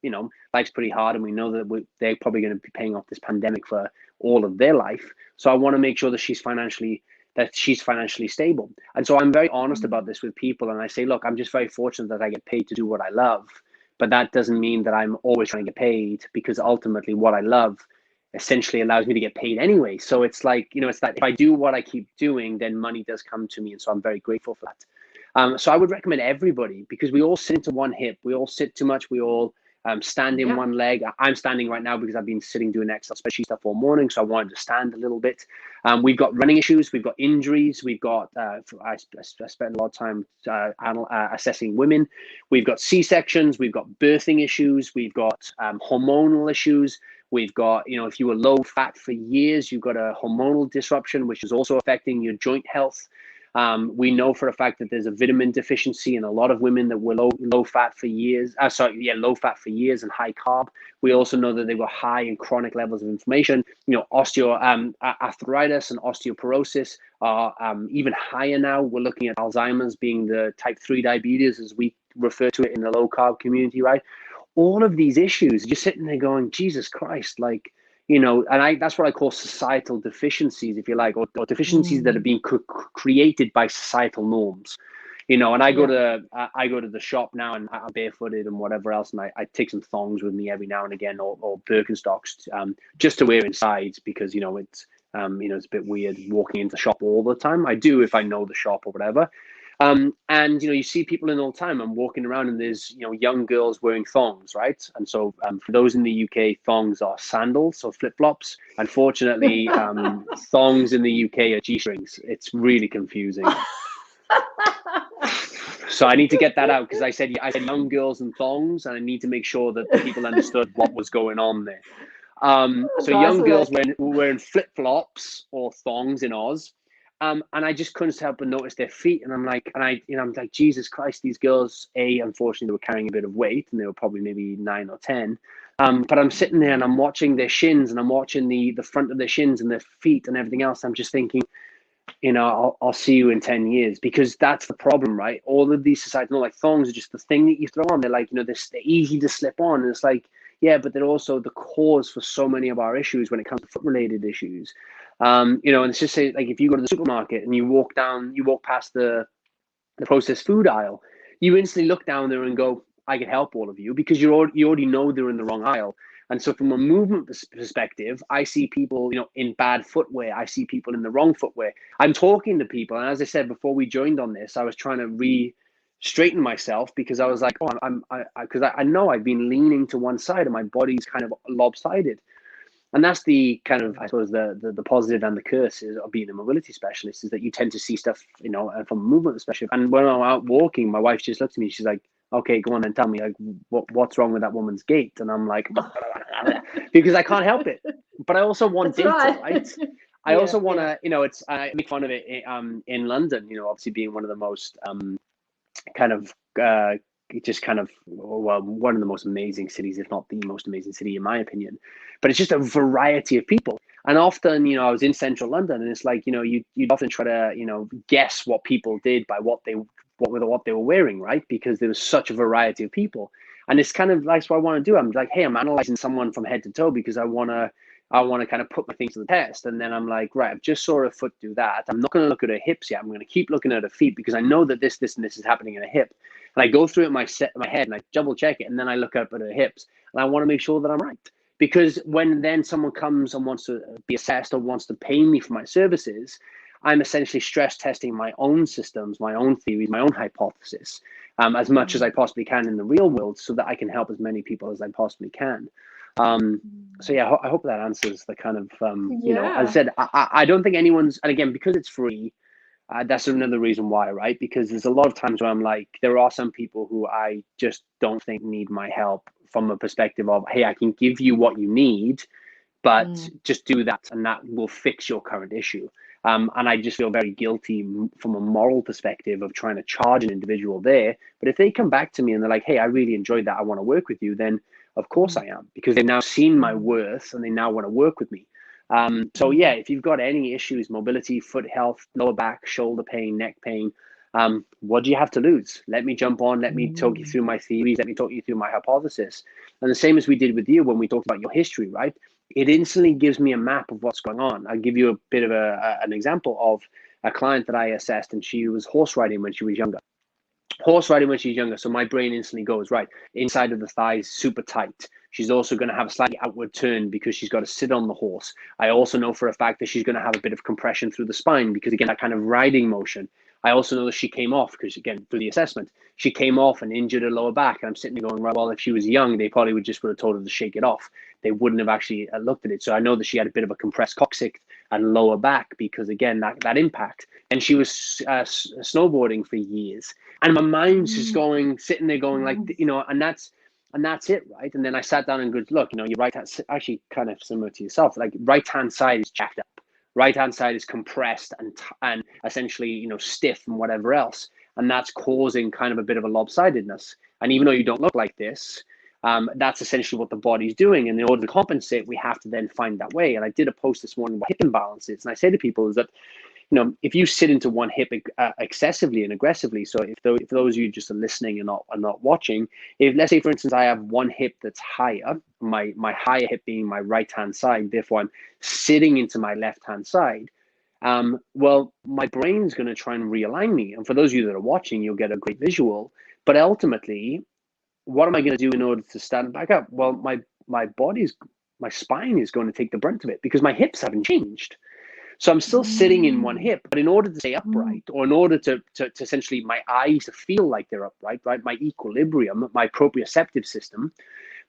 life's pretty hard, and we know that they're probably going to be paying off this pandemic for all of their life. So I want to make sure that she's financially stable. And so I'm very honest about this with people. And I say, look, I'm just very fortunate that I get paid to do what I love. But that doesn't mean that I'm always trying to get paid, because ultimately what I love essentially allows me to get paid anyway. So it's like, it's that if I do what I keep doing, then money does come to me. And so I'm very grateful for that. So I would recommend everybody, because we all sit into one hip. We all sit too much. We all stand in one leg. I'm standing right now because I've been sitting doing Excel spreadsheet stuff all morning. So I wanted to stand a little bit. We've got running issues. We've got injuries. We've got, I spent a lot of time assessing women. We've got C-sections. We've got birthing issues. We've got hormonal issues. We've got, if you were low fat for years, you've got a hormonal disruption, which is also affecting your joint health. We know for a fact that there's a vitamin deficiency in a lot of women that were low fat for years. Low fat for years and high carb. We also know that they were high in chronic levels of inflammation. Arthritis and osteoporosis are even higher now. We're looking at Alzheimer's being the type 3 diabetes, as we refer to it in the low carb community, right? All of these issues, you're sitting there going, Jesus Christ, like, that's what I call societal deficiencies, if you like, or deficiencies that are being created by societal norms. And I go to the shop now, and I'm barefooted and whatever else, and I take some thongs with me every now and again, or Birkenstocks, just to wear inside, because it's it's a bit weird walking into the shop all the time. I do if I know the shop or whatever. And you see people in all the time. I'm walking around, and there's young girls wearing thongs, right? And so for those in the UK, thongs are sandals or flip-flops. Unfortunately, thongs in the UK are G-strings. It's really confusing. So I need to get that out, because I said young girls and thongs, and I need to make sure that people understood what was going on there. So young girls wearing flip-flops or thongs in Oz. And I just couldn't help but notice their feet. And I'm like, Jesus Christ, these girls, unfortunately, they were carrying a bit of weight, and they were probably maybe 9 or 10. But I'm sitting there and I'm watching their shins, and I'm watching the front of their shins and their feet and everything else. I'm just thinking, I'll see you in 10 years, because that's the problem, right? All of these societies, like thongs are just the thing that you throw on. They're like, they're easy to slip on. And it's like, yeah, but they're also the cause for so many of our issues when it comes to foot-related issues. And it's just say, like, if you go to the supermarket and you walk past the processed food aisle, you instantly look down there and go, I can help all of you, because you already know they're in the wrong aisle. And so from a movement perspective, I see people, in bad footwear. I see people in the wrong footwear. I'm talking to people. And as I said, before we joined on this, I was trying to straighten myself, because I was like, because I know I've been leaning to one side and my body's kind of lopsided. And that's the kind of, I suppose, the positive and the curse of being a mobility specialist, is that you tend to see stuff, from a movement perspective. And when I'm out walking, my wife just looked at me. She's like, okay, go on and tell me, like, what's wrong with that woman's gait? And I'm like, because I can't help it. But I also want data, right? I also want to, I make fun of it in London, obviously being one of the most one of the most amazing cities, if not the most amazing city, in my opinion. But it's just a variety of people. And often, I was in central London, and it's like, you'd often try to, guess what people did by what they were wearing, right? Because there was such a variety of people. And it's kind of like what I want to do. I'm like, hey, I'm analyzing someone from head to toe, because I want to kind of put my things to the test. And then I'm like, right, I've just saw a foot do that. I'm not going to look at her hips yet. I'm going to keep looking at her feet, because I know that this, and this is happening in a hip. And I go through it in my head, and I double check it. And then I look up at her hips, and I want to make sure that I'm right. Because when then someone comes and wants to be assessed or wants to pay me for my services, I'm essentially stress testing my own systems, my own theories, my own hypothesis, as much as I possibly can in the real world, so that I can help as many people as I possibly can. So yeah, I hope that answers the kind of, as I said, I don't think anyone's, and again, because it's free, that's another reason why, right? Because there's a lot of times where I'm like, there are some people who I just don't think need my help, from a perspective of, hey, I can give you what you need, but just do that, and that will fix your current issue. And I just feel very guilty from a moral perspective of trying to charge an individual there. But if they come back to me and they're like, hey, I really enjoyed that, I want to work with you, then of course I am, because they've now seen my worth and they now want to work with me. So yeah, if you've got any issues, mobility, foot health, lower back, shoulder pain, neck pain, what do you have to lose? Let me jump on. Let me talk you through my theories. Let me talk you through my hypothesis. And the same as we did with you when we talked about your history, right? It instantly gives me a map of what's going on. I'll give you a bit of an example of a client that I assessed, and she was horse riding when she was younger. So my brain instantly goes, right, inside of the thighs, super tight. She's also going to have a slightly outward turn because she's got to sit on the horse. I also know for a fact that she's going to have a bit of compression through the spine, because again, that kind of riding motion. I also know that she came off, because again, through the assessment, she came off and injured her lower back. And I'm sitting there going, right, well, if she was young, they probably would have told her to shake it off. They wouldn't have actually looked at it. So I know that she had a bit of a compressed coccyx and lower back, because again, that impact. And she was snowboarding for years. And my mind's just sitting there going like, and that's it, right? And then I sat down and goes, look, your right hand, actually kind of similar to yourself, like right hand side is jacked up, right hand side is compressed and essentially, you know, stiff and whatever else, and that's causing kind of a bit of a lopsidedness. And even though you don't look like this, that's essentially what the body's doing. And in order to compensate, we have to then find that way. And I did a post this morning about hip imbalances, and I say to people is that, you know, if you sit into one hip excessively and aggressively, so if those of you just are listening and not watching, if let's say for instance I have one hip that's higher, my higher hip being my right hand side, therefore I'm sitting into my left hand side. Well, my brain's going to try and realign me. And for those of you that are watching, you'll get a great visual. But ultimately, what am I going to do in order to stand back up? Well, my spine is going to take the brunt of it because my hips haven't changed. So I'm still sitting in one hip, but in order to stay upright, or in order to essentially my eyes to feel like they're upright, right? My equilibrium, my proprioceptive system,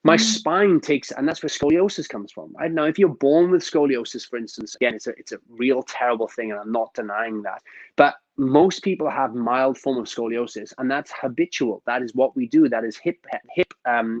my spine takes, and that's where scoliosis comes from. Right now, if you're born with scoliosis, for instance, again, it's a real terrible thing, and I'm not denying that. But most people have mild form of scoliosis, and that's habitual. That is what we do. That is hip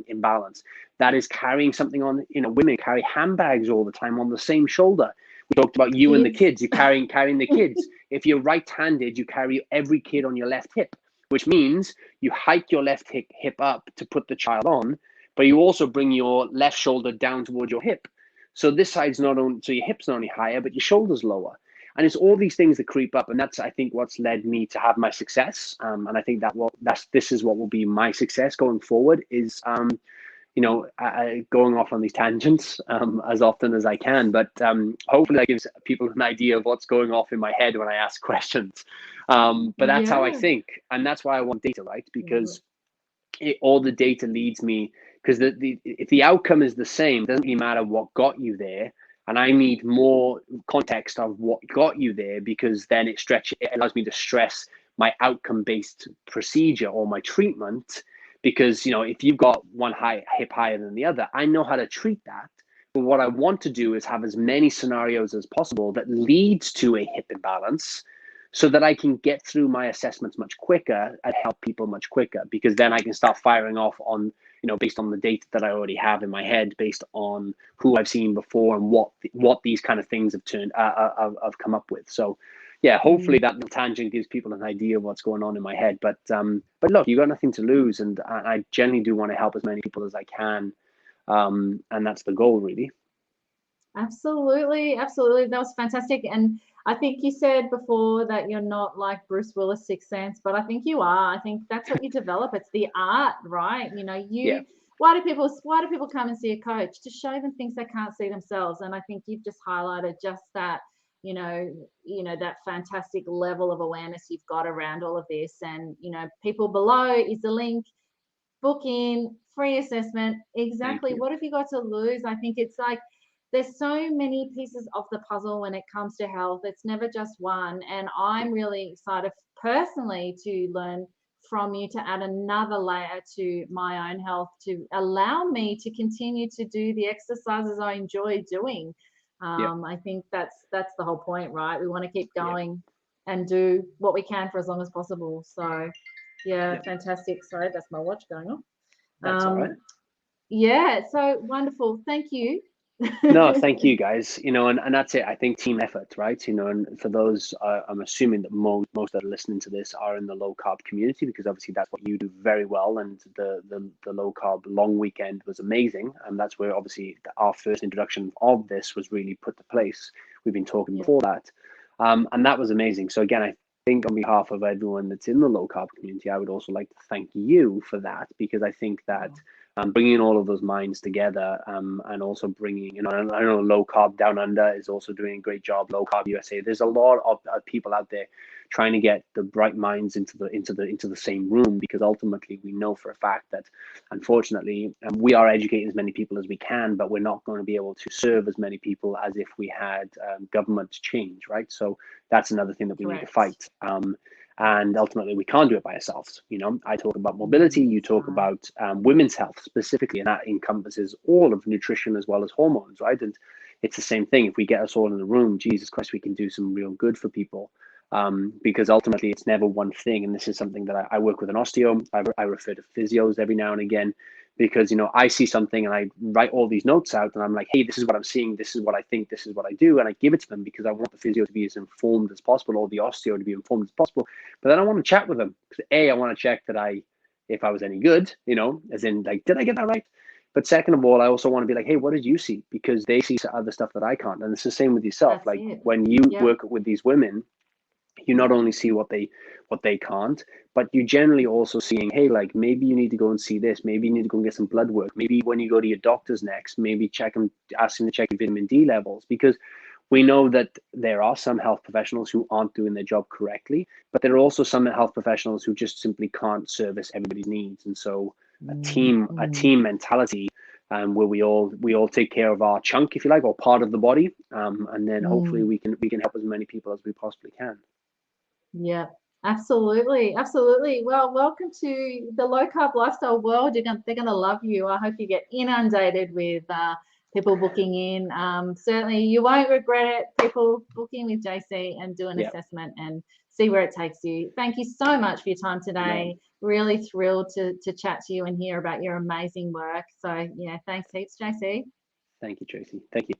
imbalance. That is carrying something on. You know, women carry handbags all the time on the same shoulder. We talked about you and the kids. You're carrying the kids. If you're right-handed, you carry every kid on your left hip, which means you hike your left hip up to put the child on, but you also bring your left shoulder down towards your hip. So this side's not only, so your hip's not only higher, but your shoulder's lower. And it's all these things that creep up. And that's, I think, what's led me to have my success. And I think this is what will be my success going forward is, you know, going off on these tangents as often as I can, but hopefully that gives people an idea of what's going off in my head when I ask questions. But that's how I think, and that's why I want data, right? Because all the data leads me, because if the outcome is the same, it doesn't really matter what got you there. And I need more context of what got you there, because then it allows me to stress my outcome-based procedure or my treatment. Because, you know, if you've got one hip higher than the other, I know how to treat that. But what I want to do is have as many scenarios as possible that leads to a hip imbalance, so that I can get through my assessments much quicker and help people much quicker, because then I can start firing off on, you know, based on the data that I already have in my head, based on who I've seen before and what these kind of things have come up with. So yeah, hopefully that tangent gives people an idea of what's going on in my head. But look, you got nothing to lose, and I generally do want to help as many people as I can, and that's the goal, really. Absolutely, absolutely. That was fantastic. And I think you said before that you're not like Bruce Willis, Sixth Sense, but I think you are. I think that's what you develop. It's the art, right? You know, why do people come and see a coach? To show them things they can't see themselves. And I think you've just highlighted just that, you know, that fantastic level of awareness you've got around all of this. And, you know, people below is the link, book in, free assessment. Exactly. What have you got to lose? I think it's like, there's so many pieces of the puzzle when it comes to health. It's never just one. And I'm really excited personally to learn from you, to add another layer to my own health, to allow me to continue to do the exercises I enjoy doing. I think that's the whole point, right? We want to keep going and do what we can for as long as possible. So yeah, fantastic. Sorry, that's my watch going on. That's all right. Yeah, so wonderful. Thank you. No, thank you guys. You know, and that's it. I think team effort, right? You know, and for those, I'm assuming that most that are listening to this are in the low carb community, because obviously that's what you do very well. And the low carb long weekend was amazing, and that's where obviously our first introduction of this was really put to place. We've been talking before that, and that was amazing. So again, I think on behalf of everyone that's in the low carb community, I would also like to thank you for that, because I think that. Bringing all of those minds together, and also bringing, you know, I know Low Carb Down Under is also doing a great job. Low Carb USA. There's a lot of people out there trying to get the bright minds into the same room, because ultimately we know for a fact that, unfortunately, we are educating as many people as we can, but we're not going to be able to serve as many people as if we had government change, right? So that's another thing that we need to fight. And ultimately, we can't do it by ourselves. You know, I talk about mobility, you talk about women's health specifically, and that encompasses all of nutrition as well as hormones, right? And it's the same thing. If we get us all in the room, Jesus Christ, we can do some real good for people. Because ultimately, it's never one thing. And this is something that I work with an osteo. I refer to physios every now and again, because, you know, I see something and I write all these notes out and I'm like, hey, this is what I'm seeing, this is what I think, this is what I do, and I give it to them because I want the physio to be as informed as possible, or the osteo to be informed as possible. But then I want to chat with them because A, I want to check that if I was any good, you know, as in like, did I get that right? But second of all, I also want to be like, hey, what did you see? Because they see other stuff that I can't. And it's the same with yourself. That's Like it. when you Yep. work with these women, you not only see what they can't, but you generally also seeing, hey, like maybe you need to go and see this, maybe you need to go and get some blood work, maybe when you go to your doctors next, maybe ask them to check your vitamin D levels, because we know that there are some health professionals who aren't doing their job correctly, but there are also some health professionals who just simply can't service everybody's needs. And so a team mentality, where we all take care of our chunk, if you like, or part of the body, and then hopefully we can help as many people as we possibly can. Yeah, absolutely, absolutely. Well, welcome to the low carb lifestyle world. They're gonna love you. I hope you get inundated with people booking in. Certainly, you won't regret it. People booking with JC and do an Yeah. assessment and see where it takes you. Thank you so much for your time today. Really thrilled to chat to you and hear about your amazing work. So, yeah, thanks heaps, JC. Thank you, Tracey. Thank you.